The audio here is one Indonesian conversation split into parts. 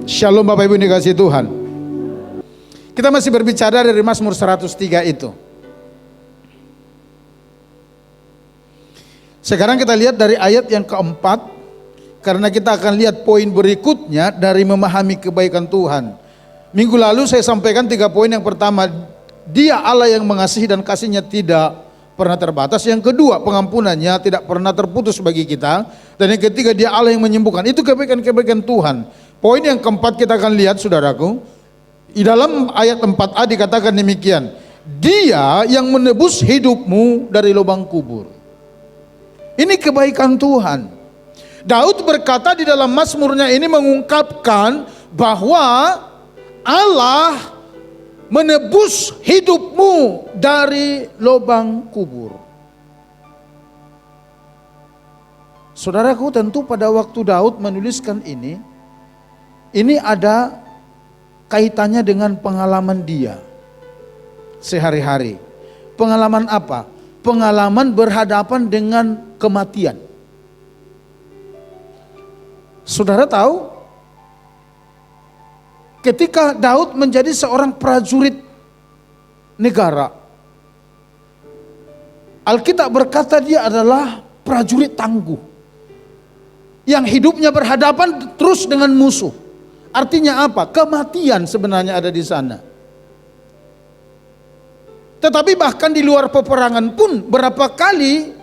Shalom Bapak Ibu dikasihi Tuhan. Kita masih berbicara dari Mazmur 103 itu. Sekarang kita lihat dari ayat yang keempat, karena kita akan lihat poin berikutnya dari memahami kebaikan Tuhan. Minggu lalu saya sampaikan 3 poin. Yang pertama, Dia Allah yang mengasihi dan kasih-Nya tidak pernah terbatas. Yang kedua, pengampunannya tidak pernah terputus bagi kita. Dan yang ketiga, Dia Allah yang menyembuhkan. Itu kebaikan-kebaikan Tuhan. Poin yang keempat kita akan lihat, saudaraku, di dalam ayat 4a dikatakan demikian, Dia yang menebus hidupmu dari lubang kubur. Ini kebaikan Tuhan. Daud berkata di dalam Mazmurnya ini mengungkapkan bahwa Allah menebus hidupmu dari lubang kubur. Saudaraku, tentu pada waktu Daud menuliskan ini ada kaitannya dengan pengalaman dia sehari-hari. Pengalaman apa? Pengalaman berhadapan dengan kematian. Saudara tahu, ketika Daud menjadi seorang prajurit negara, Alkitab berkata dia adalah prajurit tangguh, yang hidupnya berhadapan terus dengan musuh. Artinya apa? Kematian sebenarnya ada di sana. Tetapi bahkan di luar peperangan pun berapa kali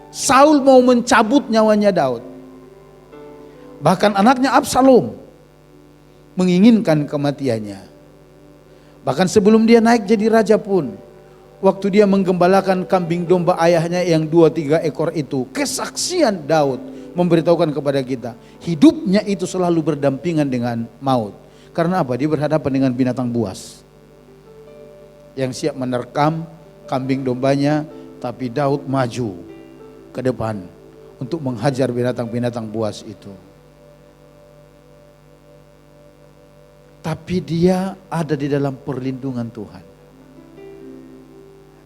Saul mau mencabut nyawanya Daud. Bahkan anaknya Absalom menginginkan kematiannya. Bahkan sebelum dia naik jadi raja pun, waktu dia menggembalakan kambing domba ayahnya yang 2-3 ekor itu, kesaksian Daud memberitahukan kepada kita, hidupnya itu selalu berdampingan dengan maut. Karena apa? Dia berhadapan dengan binatang buas yang siap menerkam kambing dombanya, tapi Daud maju ke depan untuk menghajar binatang-binatang buas itu. Tapi dia ada di dalam perlindungan Tuhan.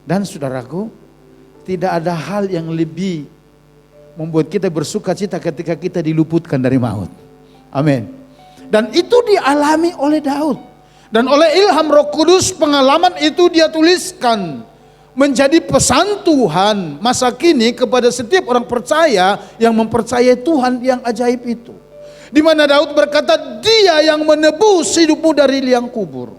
Dan saudaraku, tidak ada hal yang lebih membuat kita bersuka cita ketika kita diluputkan dari maut. Amin. Dan itu dialami oleh Daud. Dan oleh ilham Roh Kudus, pengalaman itu dia tuliskan menjadi pesan Tuhan masa kini kepada setiap orang percaya yang mempercayai Tuhan yang ajaib itu. Di mana Daud berkata, Dia yang menebus hidupmu dari liang kubur.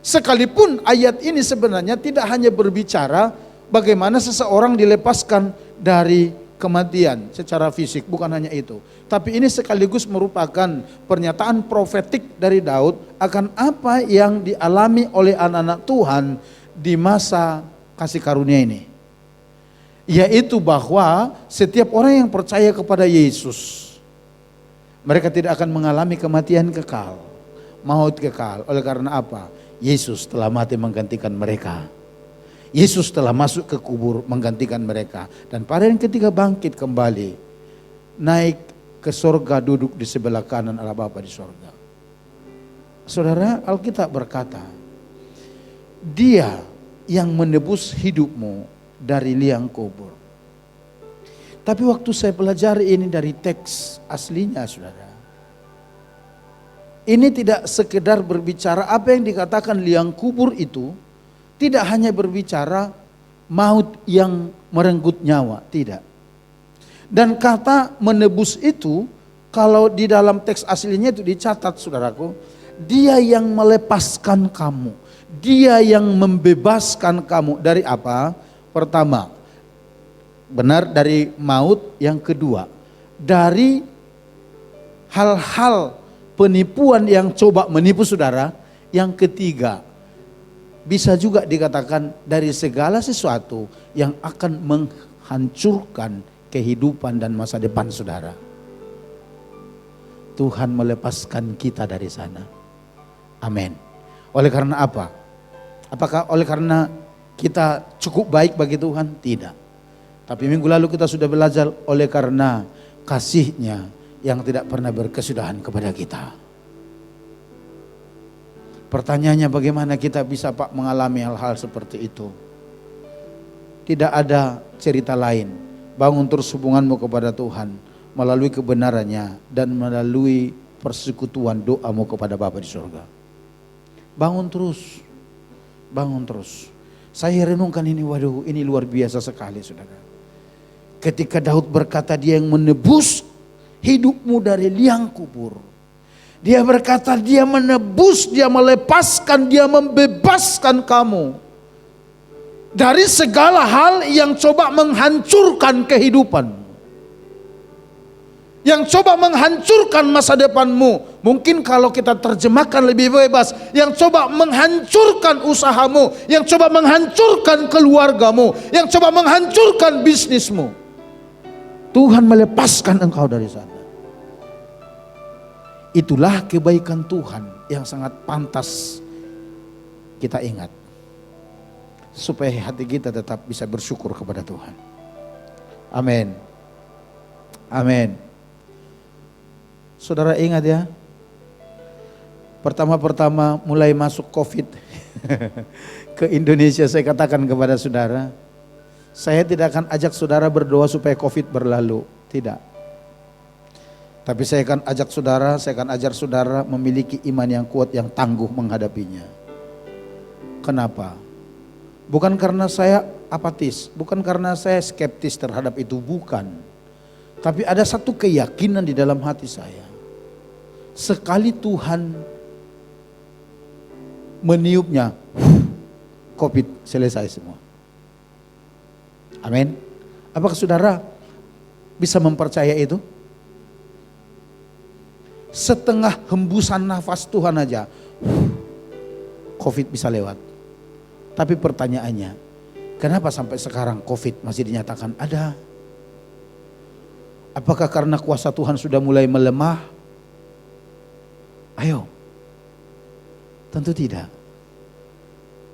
Sekalipun ayat ini sebenarnya tidak hanya berbicara bagaimana seseorang dilepaskan dari kematian secara fisik, bukan hanya itu. Tapi ini sekaligus merupakan pernyataan profetik dari Daud akan apa yang dialami oleh anak-anak Tuhan di masa kasih karunia ini. Yaitu bahwa setiap orang yang percaya kepada Yesus, mereka tidak akan mengalami kematian kekal, maut kekal. Oleh karena apa? Yesus telah mati menggantikan mereka. Yesus telah masuk ke kubur menggantikan mereka. Dan pada yang ketiga bangkit kembali, naik ke sorga, duduk di sebelah kanan Allah Bapa di sorga. Saudara, Alkitab berkata, Dia yang menebus hidupmu dari liang kubur. Tapi waktu saya pelajari ini dari teks aslinya, saudara, ini tidak sekedar berbicara apa yang dikatakan liang kubur itu. Tidak hanya berbicara maut yang merenggut nyawa, tidak. Dan kata menebus itu, kalau di dalam teks aslinya itu dicatat, saudaraku, Dia yang melepaskan kamu, Dia yang membebaskan kamu dari apa? Pertama, benar, dari maut. Yang kedua, dari hal-hal penipuan yang coba menipu saudara. Yang ketiga, bisa juga dikatakan dari segala sesuatu yang akan menghancurkan kehidupan dan masa depan saudara. Tuhan melepaskan kita dari sana. Amin. Oleh karena apa? Apakah oleh karena kita cukup baik bagi Tuhan? Tidak. Tapi minggu lalu kita sudah belajar oleh karena kasih-Nya yang tidak pernah berkesudahan kepada kita. Pertanyaannya, bagaimana kita bisa Pak mengalami hal-hal seperti itu? Tidak ada cerita lain. Bangun terus hubunganmu kepada Tuhan melalui kebenarannya dan melalui persekutuan doamu kepada Bapa di surga. Bangun terus, bangun terus. Saya renungkan ini, waduh ini luar biasa sekali saudara. Ketika Daud berkata dia yang menebus hidupmu dari liang kubur. Dia berkata dia menebus, dia melepaskan, dia membebaskan kamu dari segala hal yang coba menghancurkan kehidupanmu, yang coba menghancurkan masa depanmu. Mungkin kalau kita terjemahkan lebih bebas, yang coba menghancurkan usahamu, yang coba menghancurkan keluargamu, yang coba menghancurkan bisnismu. Tuhan melepaskan engkau dari sana. Itulah kebaikan Tuhan yang sangat pantas kita ingat, supaya hati kita tetap bisa bersyukur kepada Tuhan. Amin. Amin. Saudara ingat ya, pertama-pertama mulai masuk COVID ke Indonesia, saya katakan kepada saudara, saya tidak akan ajak saudara berdoa supaya COVID berlalu, tidak. Tapi saya akan ajak saudara, saya akan ajar saudara memiliki iman yang kuat, yang tangguh menghadapinya. Kenapa? Bukan karena saya apatis, bukan karena saya skeptis terhadap itu, bukan. Tapi ada satu keyakinan di dalam hati saya. Sekali Tuhan meniupnya, COVID selesai semua. Amin. Apakah saudara bisa mempercaya itu? Setengah hembusan nafas Tuhan aja, COVID bisa lewat. Tapi pertanyaannya, kenapa sampai sekarang COVID masih dinyatakan ada? Apakah karena kuasa Tuhan sudah mulai melemah? Ayo, tentu tidak.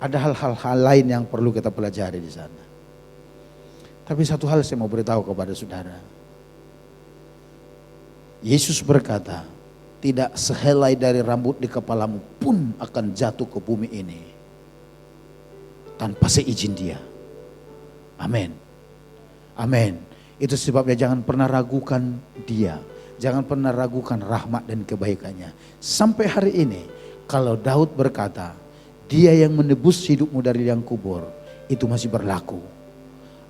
Ada hal-hal lain yang perlu kita pelajari di sana. Tapi satu hal saya mau beritahu kepada saudara. Yesus berkata, tidak sehelai dari rambut di kepalamu pun akan jatuh ke bumi ini tanpa seizin Dia. Amin. Amin. Itu sebabnya jangan pernah ragukan Dia. Jangan pernah ragukan rahmat dan kebaikannya. Sampai hari ini kalau Daud berkata, Dia yang menebus hidupmu dari liang kubur, itu masih berlaku.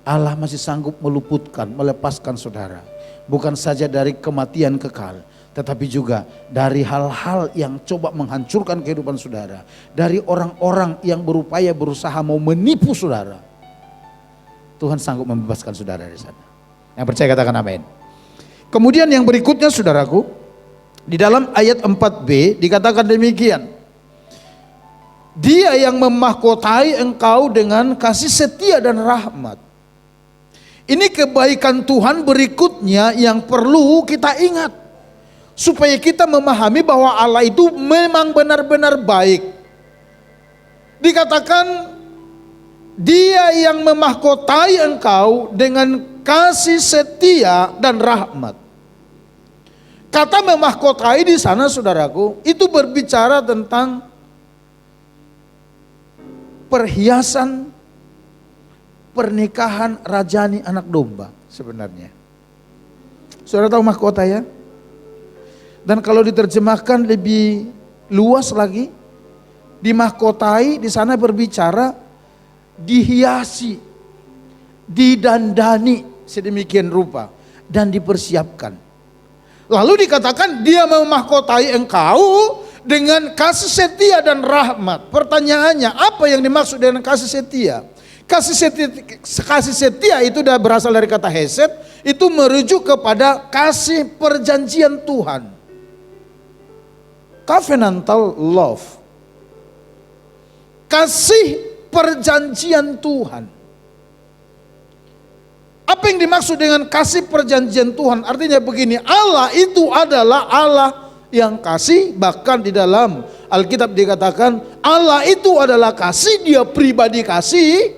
Allah masih sanggup meluputkan, melepaskan saudara. Bukan saja dari kematian kekal, tetapi juga dari hal-hal yang coba menghancurkan kehidupan saudara. Dari orang-orang yang berupaya berusaha mau menipu saudara. Tuhan sanggup membebaskan saudara dari sana. Yang percaya katakan amin. Kemudian yang berikutnya saudaraku, di dalam ayat 4b dikatakan demikian. Dia yang memahkotai engkau dengan kasih setia dan rahmat. Ini kebaikan Tuhan berikutnya yang perlu kita ingat. Supaya kita memahami bahwa Allah itu memang benar-benar baik. Dikatakan Dia yang memahkotai engkau dengan kasih setia dan rahmat. Kata memahkotai di sana saudaraku, itu berbicara tentang perhiasan pernikahan rajani anak domba sebenarnya. Saudara tahu mahkota ya? Dan kalau diterjemahkan lebih luas lagi, dimahkotai di sana berbicara dihiasi, didandani sedemikian rupa dan dipersiapkan. Lalu dikatakan Dia memahkotai engkau dengan kasih setia dan rahmat. Pertanyaannya, apa yang dimaksud dengan kasih setia? Kasih setia itu sudah berasal dari kata hesed, itu merujuk kepada kasih perjanjian Tuhan. Covenantal love. Kasih perjanjian Tuhan. Apa yang dimaksud dengan kasih perjanjian Tuhan? Artinya begini, Allah itu adalah Allah yang kasih. Bahkan di dalam Alkitab dikatakan Allah itu adalah kasih, Dia pribadi kasih,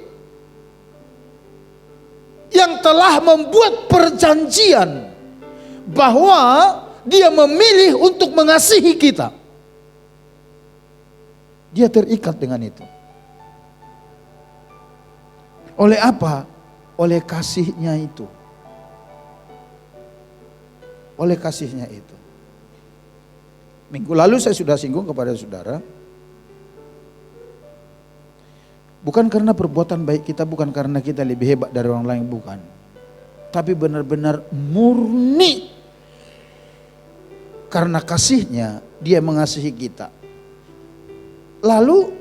yang telah membuat perjanjian bahwa Dia memilih untuk mengasihi kita. Dia terikat dengan itu. Oleh apa? Oleh kasihnya itu. Oleh kasihnya itu. Minggu lalu saya sudah singgung kepada saudara, bukan karena perbuatan baik kita, bukan karena kita lebih hebat dari orang lain, bukan. Tapi benar-benar murni karena kasihnya dia mengasihi kita. Lalu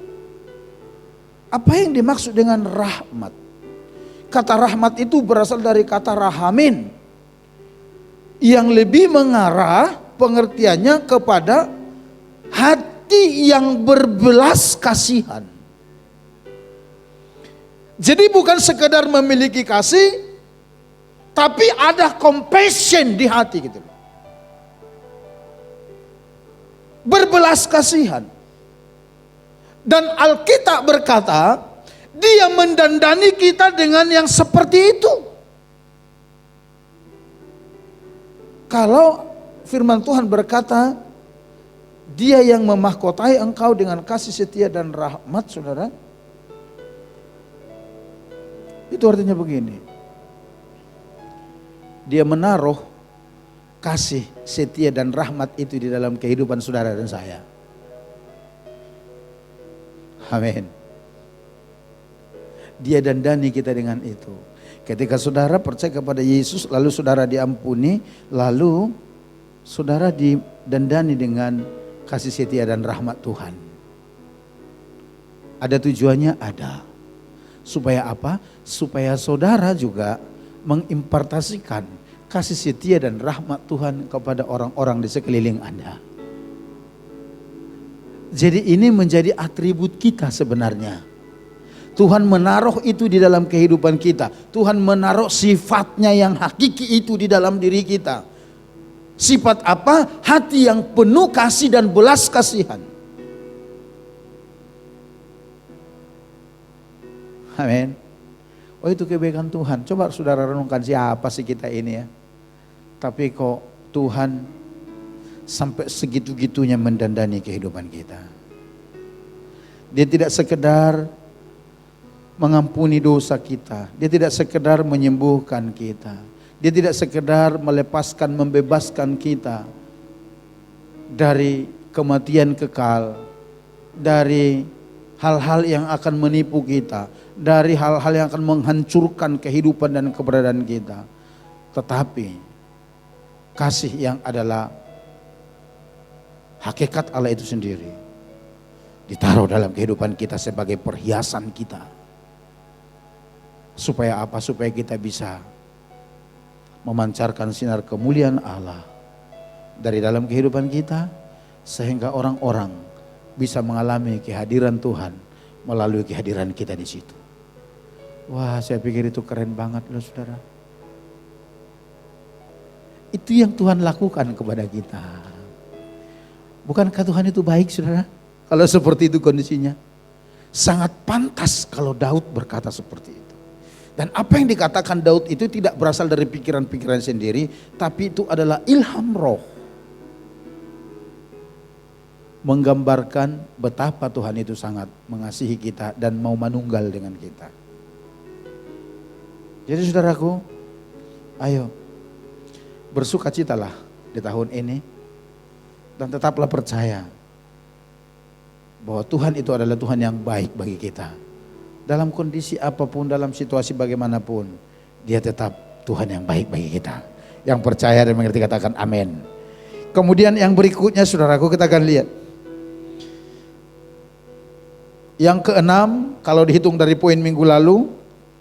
apa yang dimaksud dengan rahmat? Kata rahmat itu berasal dari kata rahamin, yang lebih mengarah pengertiannya kepada hati yang berbelas kasihan. Jadi bukan sekedar memiliki kasih, tapi ada compassion di hati gitu. Berbelas kasihan. Dan Alkitab berkata, dia mendandani kita dengan yang seperti itu. Kalau firman Tuhan berkata, dia yang memahkotai engkau dengan kasih setia dan rahmat, saudara. Itu artinya begini. Dia menaruh kasih setia dan rahmat itu di dalam kehidupan saudara dan saya. Amin. Dia dandani kita dengan itu. Ketika saudara percaya kepada Yesus, lalu saudara diampuni, lalu saudara didandani dengan kasih setia dan rahmat Tuhan. Ada tujuannya? Ada. Supaya apa? Supaya saudara juga mengimpartasikan kasih setia dan rahmat Tuhan kepada orang-orang di sekeliling Anda. Jadi ini menjadi atribut kita sebenarnya. Tuhan menaruh itu di dalam kehidupan kita. Tuhan menaruh sifatnya yang hakiki itu di dalam diri kita. Sifat apa? Hati yang penuh kasih dan belas kasihan. Amin. Oh, itu kebaikan Tuhan. Coba saudara renungkan, siapa sih kita ini ya. Tapi kok Tuhan sampai segitu-gitunya mendandani kehidupan kita. Dia tidak sekedar mengampuni dosa kita. Dia tidak sekedar menyembuhkan kita. Dia tidak sekedar melepaskan, membebaskan kita dari kematian kekal, dari hal-hal yang akan menipu kita, dari hal-hal yang akan menghancurkan kehidupan dan keberadaan kita. Tetapi kasih yang adalah hakikat Allah itu sendiri ditaruh dalam kehidupan kita sebagai perhiasan kita. Supaya apa? Supaya kita bisa memancarkan sinar kemuliaan Allah dari dalam kehidupan kita, sehingga orang-orang bisa mengalami kehadiran Tuhan melalui kehadiran kita di situ. Wah, saya pikir itu keren banget loh saudara. Itu yang Tuhan lakukan kepada kita. Bukankah Tuhan itu baik saudara? Kalau seperti itu kondisinya. Sangat pantas kalau Daud berkata seperti itu. Dan apa yang dikatakan Daud itu tidak berasal dari pikiran-pikiran sendiri, tapi itu adalah ilham roh. Menggambarkan betapa Tuhan itu sangat mengasihi kita dan mau manunggal dengan kita. Jadi saudaraku, ayo bersukacitalah di tahun ini dan tetaplah percaya bahwa Tuhan itu adalah Tuhan yang baik bagi kita. Dalam kondisi apapun, dalam situasi bagaimanapun, Dia tetap Tuhan yang baik bagi kita. Yang percaya dan mengerti katakan amin. Kemudian yang berikutnya saudaraku, kita akan lihat. Yang keenam, kalau dihitung dari poin minggu lalu,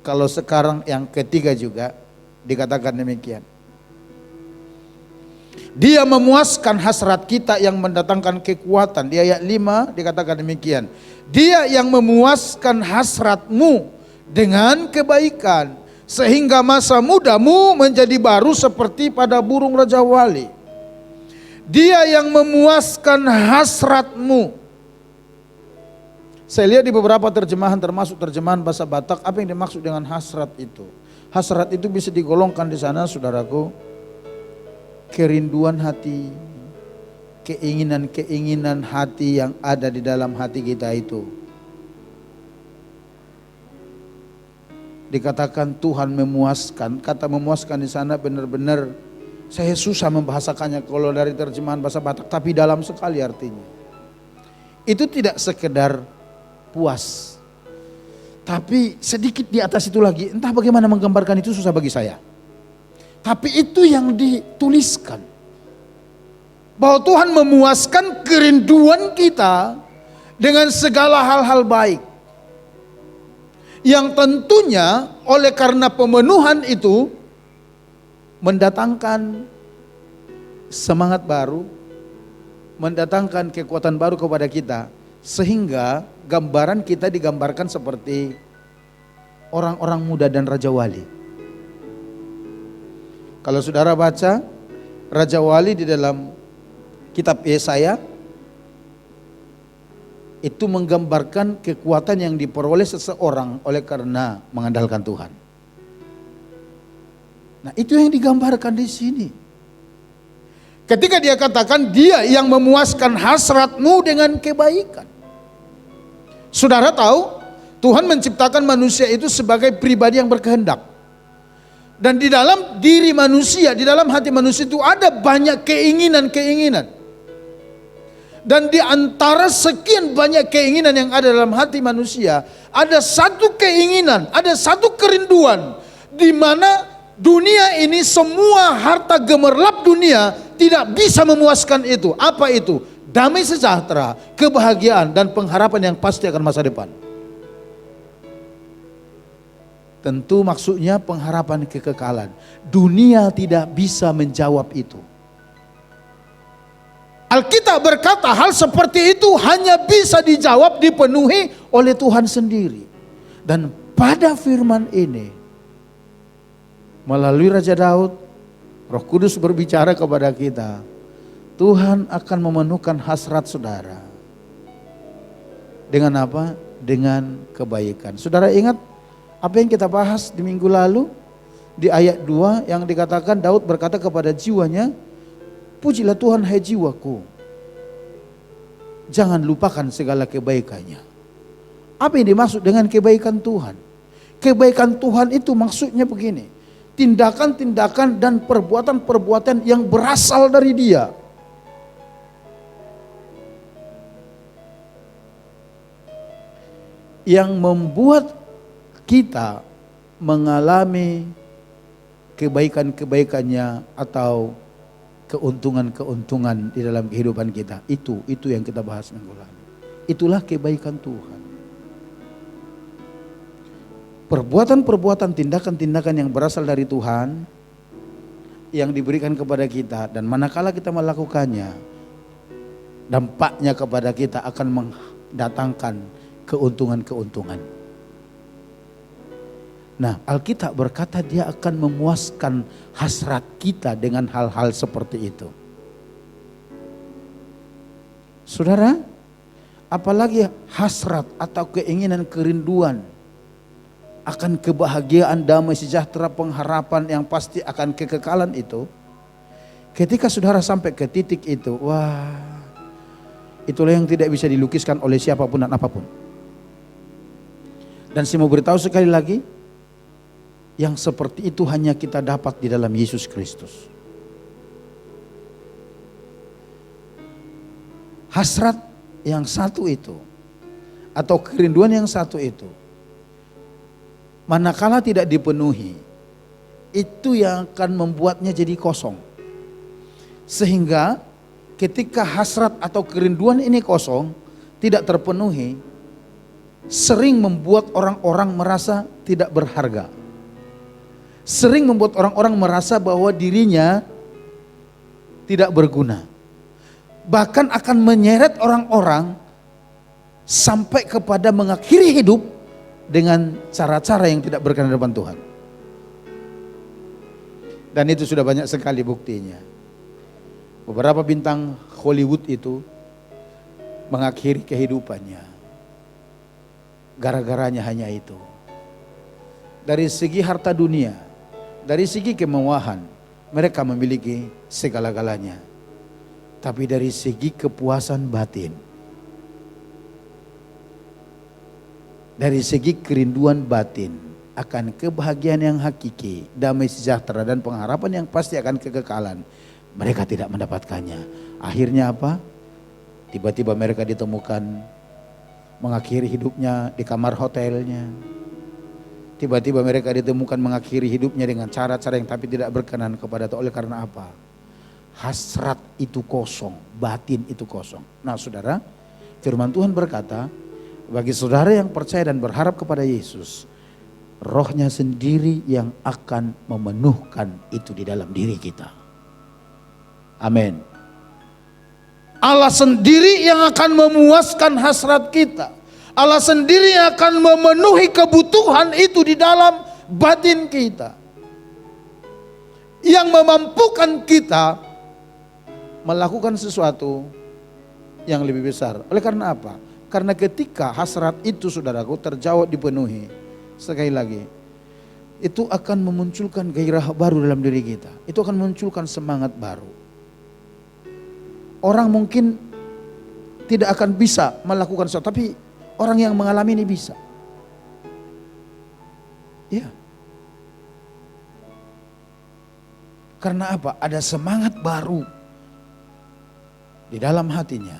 kalau sekarang yang ketiga juga dikatakan demikian. Dia memuaskan hasrat kita yang mendatangkan kekuatan. Di ayat 5 dikatakan demikian. Dia yang memuaskan hasratmu dengan kebaikan, sehingga masa mudamu menjadi baru seperti pada burung Raja Wali. Dia yang memuaskan hasratmu. Saya lihat di beberapa terjemahan, termasuk terjemahan bahasa Batak, apa yang dimaksud dengan hasrat itu? Hasrat itu bisa digolongkan di sana saudaraku, kerinduan hati, keinginan-keinginan hati yang ada di dalam hati kita itu. Dikatakan Tuhan memuaskan, kata memuaskan di sana benar-benar Saya susah membahasakannya kalau dari terjemahan bahasa Batak, tapi dalam sekali artinya. Itu tidak sekedar puas, tapi sedikit di atas itu lagi. Entah bagaimana menggambarkan itu, susah bagi saya. Tapi itu yang dituliskan. Bahwa Tuhan memuaskan kerinduan kita dengan segala hal-hal baik. Yang tentunya oleh karena pemenuhan itu mendatangkan semangat baru, mendatangkan kekuatan baru kepada kita, sehingga gambaran kita digambarkan seperti orang-orang muda dan Raja Wali. Kalau saudara baca Raja Wali di dalam kitab Yesaya, itu menggambarkan kekuatan yang diperoleh seseorang oleh karena mengandalkan Tuhan. Nah, itu yang digambarkan di sini. Ketika dia katakan dia yang memuaskan hasratmu dengan kebaikan. Saudara tahu, Tuhan menciptakan manusia itu sebagai pribadi yang berkehendak. Dan di dalam diri manusia, di dalam hati manusia itu ada banyak keinginan-keinginan. Dan di antara sekian banyak keinginan yang ada dalam hati manusia, ada satu keinginan, ada satu kerinduan, di mana dunia ini, semua harta gemerlap dunia tidak bisa memuaskan itu. Apa itu? Damai sejahtera, kebahagiaan, dan pengharapan yang pasti akan masa depan. Tentu maksudnya pengharapan kekekalan. Dunia tidak bisa menjawab itu. Alkitab berkata hal seperti itu hanya bisa dijawab, dipenuhi oleh Tuhan sendiri. Dan pada firman ini, melalui Raja Daud, Roh Kudus berbicara kepada kita, Tuhan akan memenuhkan hasrat saudara. Dengan apa? Dengan kebaikan. Saudara ingat apa yang kita bahas di minggu lalu? Di ayat 2 yang dikatakan Daud berkata kepada jiwanya, pujilah Tuhan hai jiwaku, jangan lupakan segala kebaikannya. Apa yang dimaksud dengan kebaikan Tuhan? Kebaikan Tuhan itu maksudnya begini, tindakan-tindakan dan perbuatan-perbuatan yang berasal dari Dia. Yang membuat kita mengalami kebaikan-kebaikannya atau keuntungan-keuntungan di dalam kehidupan kita. Itu yang kita bahas minggu lalu. Itulah kebaikan Tuhan. Perbuatan-perbuatan, tindakan-tindakan yang berasal dari Tuhan yang diberikan kepada kita, dan manakala kita melakukannya, dampaknya kepada kita akan mendatangkan keuntungan-keuntungan. Nah, Alkitab berkata Dia akan memuaskan hasrat kita dengan hal-hal seperti itu. Saudara, apalagi hasrat atau keinginan, kerinduan akan kebahagiaan, damai sejahtera, pengharapan yang pasti akan kekekalan itu. Ketika saudara sampai ke titik itu, wah, itulah yang tidak bisa dilukiskan oleh siapapun dan apapun. Dan saya mau beritahu sekali lagi, yang seperti itu hanya kita dapat di dalam Yesus Kristus. Hasrat yang satu itu, atau kerinduan yang satu itu, manakala tidak dipenuhi, itu yang akan membuatnya jadi kosong. Sehingga ketika hasrat atau kerinduan ini kosong, tidak terpenuhi, sering membuat orang-orang merasa tidak berharga. Sering membuat orang-orang merasa bahwa dirinya tidak berguna. Bahkan akan menyeret orang-orang sampai kepada mengakhiri hidup dengan cara-cara yang tidak berkenan di depan Tuhan. Dan itu sudah banyak sekali buktinya. Beberapa bintang Hollywood itu mengakhiri kehidupannya gara-garanya hanya itu. Dari segi harta dunia, dari segi kemewahan, mereka memiliki segala-galanya. Tapi dari segi kepuasan batin, dari segi kerinduan batin, akan kebahagiaan yang hakiki, damai sejahtera dan pengharapan yang pasti akan kekekalan, mereka tidak mendapatkannya. Akhirnya apa? Tiba-tiba mereka ditemukan mengakhiri hidupnya di kamar hotelnya. Tiba-tiba mereka ditemukan mengakhiri hidupnya dengan cara-cara yang tapi tidak berkenan kepada Tuhan. Oleh karena apa? Hasrat itu kosong, batin itu kosong. Nah saudara, firman Tuhan berkata, bagi saudara yang percaya dan berharap kepada Yesus, Rohnya sendiri yang akan memenuhkan itu di dalam diri kita. Amin. Allah sendiri yang akan memuaskan hasrat kita. Allah sendiri yang akan memenuhi kebutuhan itu di dalam batin kita. Yang memampukan kita melakukan sesuatu yang lebih besar. Oleh karena apa? Karena ketika hasrat itu saudaraku terjawab dipenuhi, sekali lagi, itu akan memunculkan gairah baru dalam diri kita. Itu akan memunculkan semangat baru. Orang mungkin tidak akan bisa melakukan sesuatu, tapi orang yang mengalami ini bisa. Iya. Karena apa? Ada semangat baru di dalam hatinya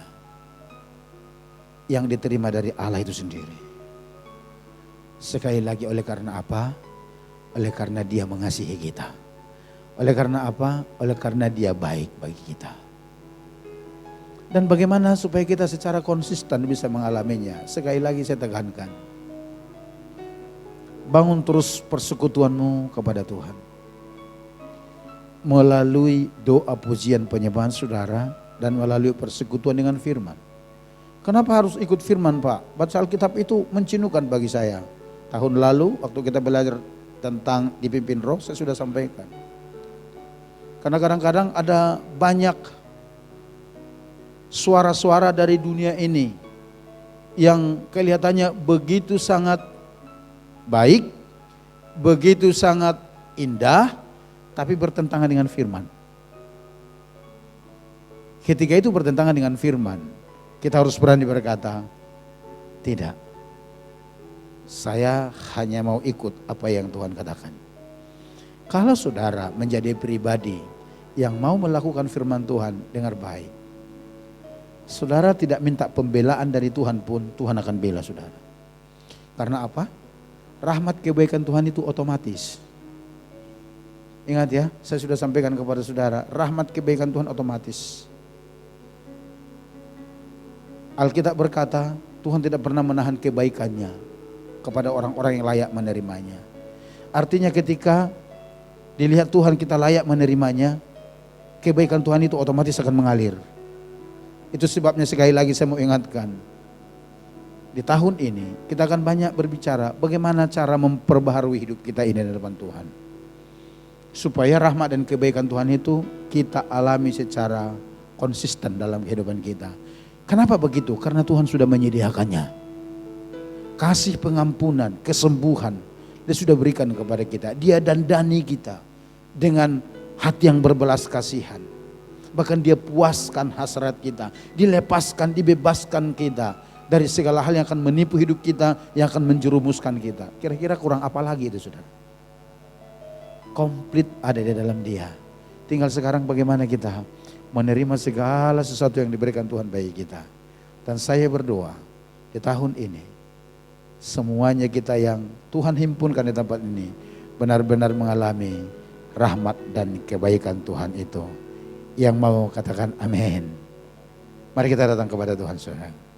yang diterima dari Allah itu sendiri. Sekali lagi, oleh karena apa? Oleh karena Dia mengasihi kita. Oleh karena apa? Oleh karena Dia baik bagi kita. Dan bagaimana supaya kita secara konsisten bisa mengalaminya? Sekali lagi saya tekankan, bangun terus persekutuanmu kepada Tuhan. Melalui doa pujian penyembahan saudara dan melalui persekutuan dengan firman. Kenapa harus ikut firman Pak? Baca Alkitab itu mencinukan bagi saya. Tahun lalu waktu kita belajar tentang dipimpin roh, saya sudah sampaikan. Karena kadang-kadang ada banyak suara-suara dari dunia ini yang kelihatannya begitu sangat baik, begitu sangat indah, tapi bertentangan dengan firman. Ketika itu bertentangan dengan firman, kita harus berani berkata, tidak, saya hanya mau ikut apa yang Tuhan katakan. Kalau saudara menjadi pribadi yang mau melakukan firman Tuhan dengan baik, saudara tidak minta pembelaan dari Tuhan pun, Tuhan akan bela saudara. Karena apa? Rahmat kebaikan Tuhan itu otomatis. Ingat ya, saya sudah sampaikan kepada saudara, rahmat kebaikan Tuhan otomatis. Alkitab berkata, Tuhan tidak pernah menahan kebaikannya kepada orang-orang yang layak menerimanya. Artinya ketika dilihat Tuhan kita layak menerimanya, kebaikan Tuhan itu otomatis akan mengalir. Itu sebabnya sekali lagi saya mau ingatkan, di tahun ini kita akan banyak berbicara bagaimana cara memperbaharui hidup kita ini di depan Tuhan. Supaya rahmat dan kebaikan Tuhan itu kita alami secara konsisten dalam kehidupan kita. Kenapa begitu? Karena Tuhan sudah menyediakannya. Kasih pengampunan, kesembuhan, Dia sudah berikan kepada kita. Dia dandani kita dengan hati yang berbelas kasihan. Bahkan Dia puaskan hasrat kita, dilepaskan, dibebaskan kita dari segala hal yang akan menipu hidup kita, yang akan menjerumuskan kita. Kira-kira kurang apa lagi itu saudara? Komplit ada di dalam Dia. Tinggal sekarang bagaimana kita menerima segala sesuatu yang diberikan Tuhan bagi kita. Dan saya berdoa di tahun ini, semuanya kita yang Tuhan himpunkan di tempat ini benar-benar mengalami rahmat dan kebaikan Tuhan itu. Yang mau katakan amin. Mari kita datang kepada Tuhan saudara.